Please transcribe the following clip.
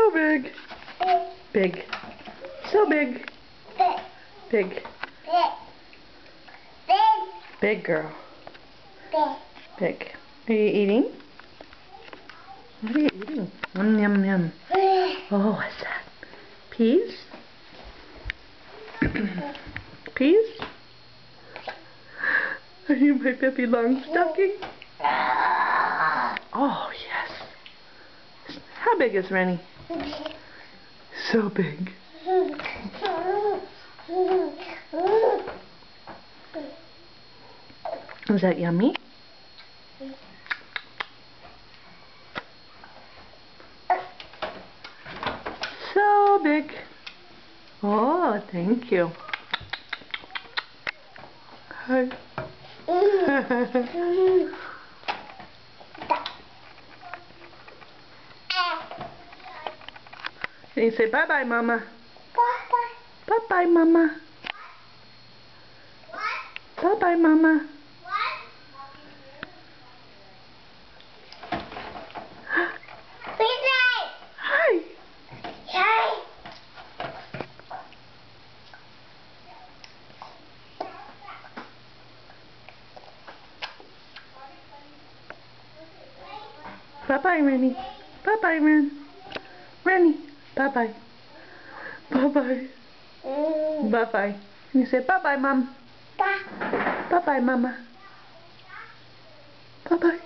So big. Big. So big. Big. Big girl. Big. Are you eating? What are you eating? Yum, yum, yum. Oh, what's that? Peas? Peas? Are you my Pippi Longstocking? Oh, yes. How big is Rennie? So big. Is that yummy? So big. Oh, thank you. Hi. Can you say bye-bye, Mama? Bye-bye. Bye-bye, Mama. Bye-bye, Mama. Hi. Bye-bye, Rennie. Bye-bye, Rennie. Bye-bye. Bye-bye. Bye-bye. Can you say bye-bye, Mom? Bye-bye, Mama. Bye-bye.